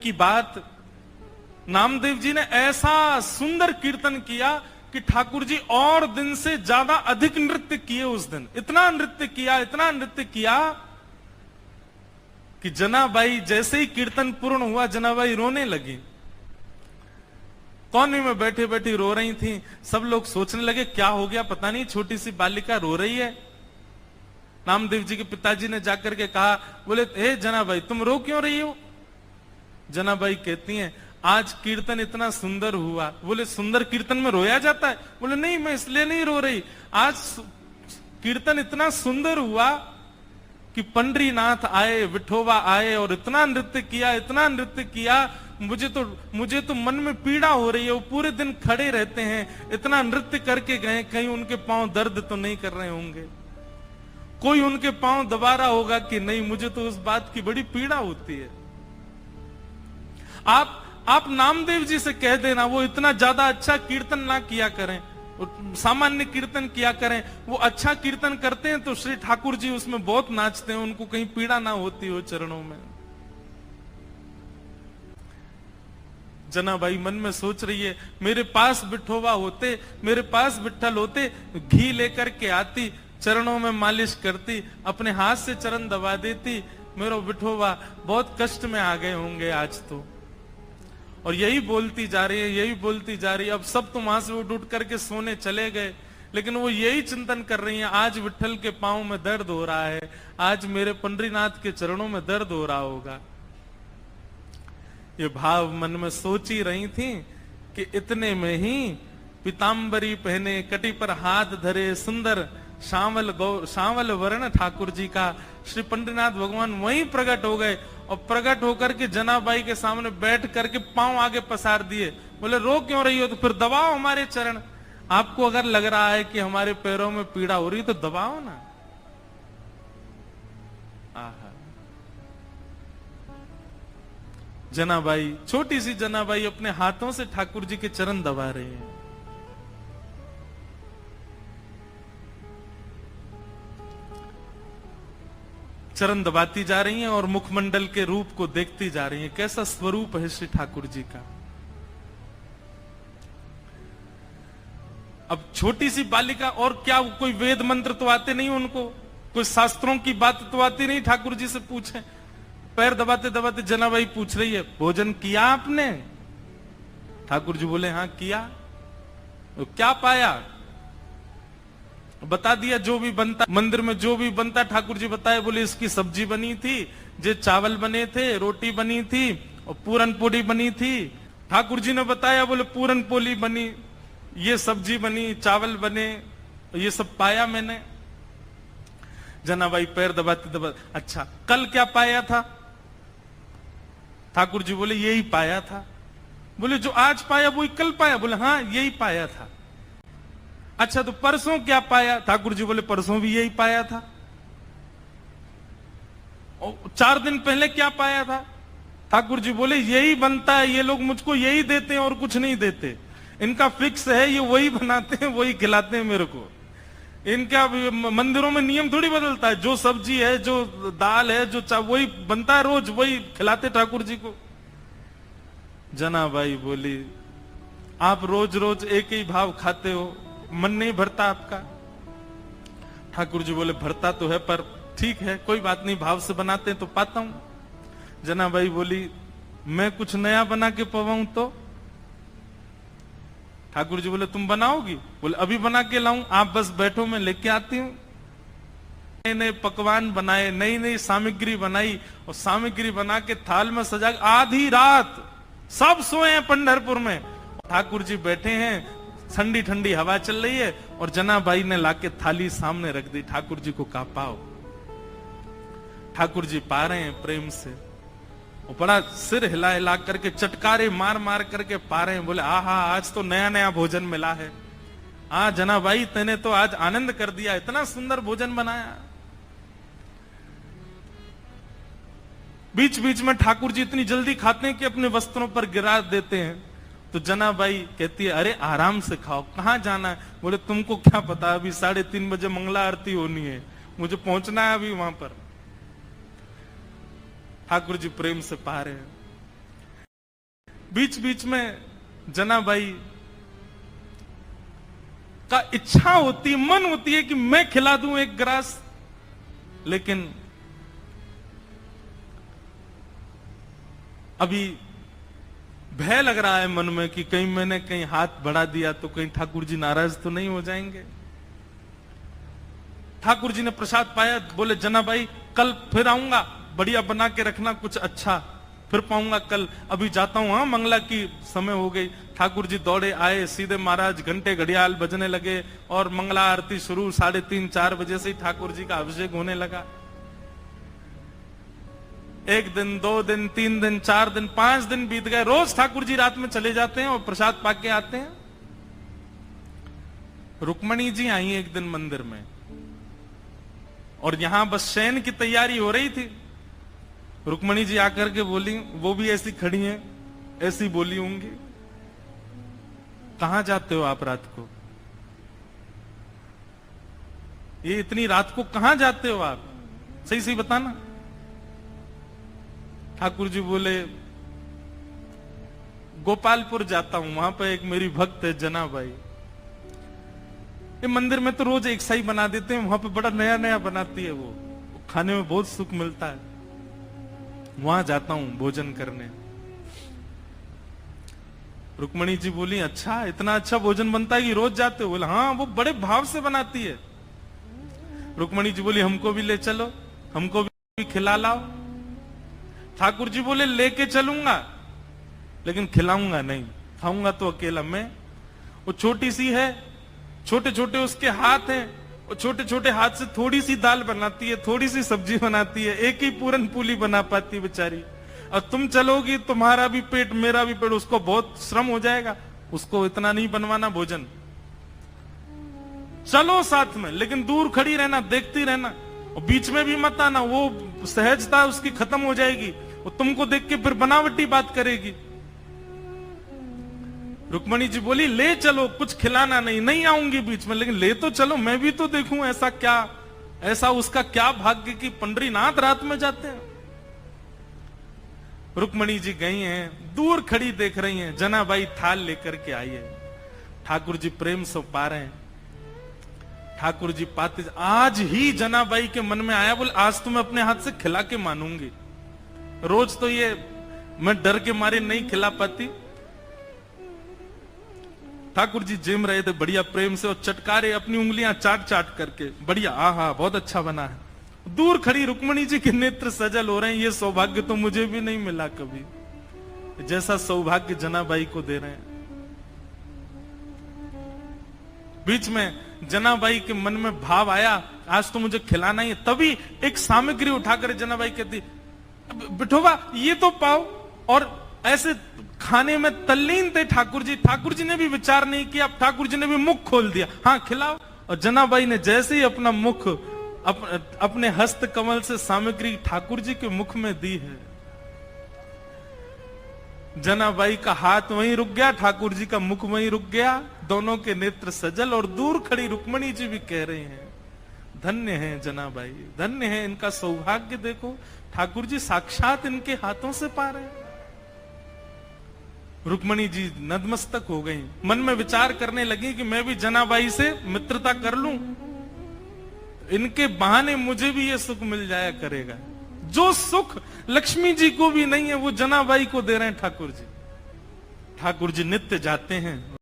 की बात, नामदेव जी ने ऐसा सुंदर कीर्तन किया कि ठाकुर जी और दिन से ज्यादा अधिक नृत्य किए उस दिन। इतना नृत्य किया कि जनाबाई जैसे ही कीर्तन पूर्ण हुआ, जनाबाई रोने लगी। कोने में बैठे बैठी रो रही थी। सब लोग सोचने लगे क्या हो गया, पता नहीं छोटी सी बालिका रो रही है। नामदेव जी के पिताजी ने जाकर के कहा, बोले हे जनाबाई तुम रो क्यों रही हो? जनाबाई कहती हैं आज कीर्तन इतना सुंदर हुआ। बोले सुंदर कीर्तन में रोया जाता है? बोले नहीं, मैं इसलिए नहीं रो रही, आज कीर्तन इतना सुंदर हुआ कि पंडरीनाथ आए, विठोबा आए और इतना नृत्य किया, मुझे तो मन में पीड़ा हो रही है। वो पूरे दिन खड़े रहते हैं, इतना नृत्य करके गए, कहीं उनके पांव दर्द तो नहीं कर रहे होंगे, कोई उनके पांव दबा रहा होगा कि नहीं, मुझे तो उस बात की बड़ी पीड़ा होती है। आप नामदेव जी से कह देना वो इतना ज्यादा अच्छा कीर्तन ना किया करें, सामान्य कीर्तन किया करें। वो अच्छा कीर्तन करते हैं तो श्री ठाकुर जी उसमें बहुत नाचते हैं, उनको कहीं पीड़ा ना होती हो चरणों में। जनाबाई मन में सोच रही है मेरे पास विठोबा होते, मेरे पास विठ्ठल होते, घी लेकर के आती, चरणों में मालिश करती, अपने हाथ से चरण दबा देती, मेरा विठोबा बहुत कष्ट में आ गए होंगे आज तो। और यही बोलती जा रही है। अब सब तो वहां से उठ करके सोने चले गए, लेकिन वो यही चिंतन कर रही हैं आज विठ्ठल के पांव में दर्द हो रहा है, आज मेरे पंडरीनाथ के चरणों में दर्द हो रहा होगा। ये भाव मन में सोच ही रही थी कि इतने में ही पीतांबरी पहने, कटी पर हाथ धरे, सुंदर सांवल वर्ण ठाकुर जी का श्री पंडरीनाथ भगवान वहीं प्रकट हो गए। और प्रकट होकर के जनाबाई के सामने बैठ करके पांव आगे पसार दिए। बोले रो क्यों रही हो? तो फिर दबाओ हमारे चरण। आपको अगर लग रहा है कि हमारे पैरों में पीड़ा हो रही तो दबाओ ना। आहा, जनाबाई, छोटी सी जनाबाई अपने हाथों से ठाकुर जी के चरण दबा रही है। चरण दबाती जा रही हैं और मुखमंडल के रूप को देखती जा रही हैं, कैसा स्वरूप है श्री ठाकुर जी का। अब छोटी सी बालिका, और क्या कोई वेद मंत्र तो आते नहीं उनको, कोई शास्त्रों की बात तो आती नहीं, ठाकुर जी से पूछे। पैर दबाते दबाते जनाबाई पूछ रही है भोजन किया आपने? ठाकुर जी बोले हाँ किया। तो क्या पाया? बता दिया जो भी बनता मंदिर में, जो भी बनता ठाकुर जी बताए। बोले इसकी सब्जी बनी थी, जे चावल बने थे, रोटी बनी थी और पूरन पोली बनी थी। ठाकुर जी ने बताया, बोले पूरन पोली बनी, ये सब्जी बनी, चावल बने, ये सब पाया मैंने। जनाबाई पैर दबाते दबाते, अच्छा कल क्या पाया था? ठाकुर जी बोले यही पाया था। बोले जो आज पाया वही कल पाया? बोले हाँ यही पाया था। अच्छा तो परसों क्या पाया? ठाकुर जी बोले परसों भी यही पाया था। और 4 दिन पहले क्या पाया था? ठाकुर जी बोले यही बनता है, ये लोग मुझको यही देते हैं और कुछ नहीं देते, इनका फिक्स है, ये वही बनाते हैं वही खिलाते हैं मेरे को। इनका मंदिरों में नियम थोड़ी बदलता है, जो सब्जी है, जो दाल है, जो वही बनता है, रोज वही खिलाते ठाकुर जी को। जनाबाई बोली आप रोज रोज एक ही भाव खाते हो, मन नहीं भरता आपका? ठाकुर जी बोले भरता तो है, पर ठीक है कोई बात नहीं, भाव से बनाते हैं तो पाता हूं। जनाबाई बोली मैं कुछ नया बना के पवाऊं तो? ठाकुर जी बोले तुम बनाओगी? बोले अभी बना के लाऊं, आप बस बैठो मैं लेके आती हूं। नए नए पकवान बनाए, नई नई सामग्री बनाई और सामग्री बना के थाल में सजा। आधी रात सब सोए हैं पंढरपुर में, ठाकुर जी बैठे हैं, ठंडी ठंडी हवा चल रही है और जनाबाई ने लाके थाली सामने रख दी। ठाकुर जी को कहा पाओ। ठाकुर जी पा रहे हैं प्रेम से, और बड़ा सिर हिला हिला करके, चटकारे मार मार करके पा रहे हैं। बोले आहा आज तो नया नया भोजन मिला है। हाँ जनाबाई तेने तो आज आनंद कर दिया, इतना सुंदर भोजन बनाया। बीच बीच में ठाकुर जी इतनी जल्दी खाते हैं कि अपने वस्त्रों पर गिरा देते हैं। तो जनाबाई कहती है अरे आराम से खाओ, कहां जाना है? बोले तुमको क्या पता, अभी 3:30 बजे मंगला आरती होनी है, मुझे पहुंचना है अभी वहां पर। ठाकुर जी प्रेम से पा रहे हैं। बीच बीच में जनाबाई का इच्छा होती, मन होती है कि मैं खिला दूं एक ग्रास, लेकिन अभी भय लग रहा है मन में कि कहीं मैंने कहीं हाथ बढ़ा दिया तो कहीं ठाकुर जी नाराज तो नहीं हो जाएंगे। ठाकुर जी ने प्रसाद पाया, बोले जनाबाई कल फिर आऊंगा, बढ़िया बना के रखना, कुछ अच्छा फिर पाऊंगा कल, अभी जाता हूं, हाँ मंगला की समय हो गई। ठाकुर जी दौड़े आए, सीधे महाराज घंटे घड़ियाल बजने लगे और मंगला आरती शुरू 3:30-4 बजे से ही ठाकुर जी का अभिषेक होने लगा। 1 दिन 2 दिन 3 दिन 4 दिन 5 दिन बीत गए। रोज ठाकुर जी रात में चले जाते हैं और प्रसाद पाके आते हैं। रुक्मणी जी आई एक दिन मंदिर में और यहां बस शयन की तैयारी हो रही थी। रुक्मणी जी आकर के बोली, वो भी ऐसी खड़ी हैं, ऐसी बोली होंगी, कहां जाते हो आप रात को? ये इतनी रात को कहां जाते हो आप, सही सही बताना। ठाकुर जी बोले गोपालपुर जाता हूं, वहां पर एक मेरी भक्त है जनाबाई, ये मंदिर में तो रोज एक सा ही बना देते हैं, वहां पे बड़ा नया नया बनाती है, वो खाने में बहुत सुख मिलता है, वहां जाता हूं भोजन करने। रुक्मणी जी बोली अच्छा, इतना अच्छा भोजन बनता है कि रोज जाते हो? बोले हाँ, वो बड़े भाव से बनाती है। रुक्मणी जी बोली हमको भी ले चलो, हमको भी खिला लाओ। ठाकुर जी बोले लेके चलूंगा लेकिन खिलाऊंगा नहीं, खाऊंगा तो अकेला मैं। वो छोटी सी है, छोटे छोटे उसके हाथ हैं, वो छोटे छोटे हाथ से थोड़ी सी दाल बनाती है, थोड़ी सी सब्जी बनाती है, एक ही पूरन पूली बना पाती है बेचारी। और तुम चलोगी, तुम्हारा भी पेट मेरा भी पेट, उसको बहुत श्रम हो जाएगा, उसको इतना नहीं बनवाना भोजन। चलो साथ में, लेकिन दूर खड़ी रहना, देखती रहना, और बीच में भी मत आना, वो सहजता उसकी खत्म हो जाएगी, वो तुमको देख के फिर बनावटी बात करेगी। रुक्मणी जी बोली ले चलो, कुछ खिलाना नहीं, नहीं आऊंगी बीच में, लेकिन ले तो चलो, मैं भी तो देखूं ऐसा क्या, ऐसा उसका क्या भाग्य कि पंडरीनाथ रात में जाते हैं। रुक्मणी जी गई हैं, दूर खड़ी देख रही हैं, जनाबाई थाल लेकर के आई है, ठाकुर जी प्रेम से पा रहे हैं। ठाकुर जी पाते, आज ही जनाबाई के मन में आया, बोले आज तो मैं अपने हाथ से खिला के मानूंगी, रोज तो ये मैं डर के मारे नहीं खिला पाती। ठाकुर जी जिम रहे थे बढ़िया प्रेम से, और चटकारे अपनी उंगलियां चाट चाट करके, बढ़िया, आहा बहुत अच्छा बना है। दूर खड़ी रुक्मणी जी के नेत्र सजल हो रहे हैं, ये सौभाग्य तो मुझे भी नहीं मिला कभी, जैसा सौभाग्य जनाबाई को दे रहे हैं। बीच में जनाबाई के मन में भाव आया, आज तो मुझे खिलाना ही है, तभी एक सामग्री उठाकर जनाबाई कहती बिठोबा ये तो पाओ, और ऐसे खाने में तल्लीन थे ठाकुर जी। ठाकुर जी ने भी विचार नहीं किया, ठाकुर जी ने भी मुख खोल दिया, हाँ खिलाओ। और जनाबाई ने जैसे ही अपना मुख अपने हस्त कमल से सामग्री ठाकुर जी के मुख में दी है, जनाबाई का हाथ वहीं रुक गया, ठाकुर जी का मुख वहीं रुक गया, दोनों के नेत्र सजल। और दूर खड़ी रुक्मणी जी भी कह रहे हैं धन्य है जनाबाई, धन्य है, इनका सौभाग्य देखो, ठाकुर जी साक्षात इनके हाथों से पा रहे हैं। रुक्मणी जी नतमस्तक हो गई, मन में विचार करने लगी कि मैं भी जनाबाई से मित्रता कर लूं, इनके बहाने मुझे भी ये सुख मिल जाया करेगा। जो सुख लक्ष्मी जी को भी नहीं है वो जनाबाई को दे रहे हैं ठाकुर जी। ठाकुर जी नित्य जाते हैं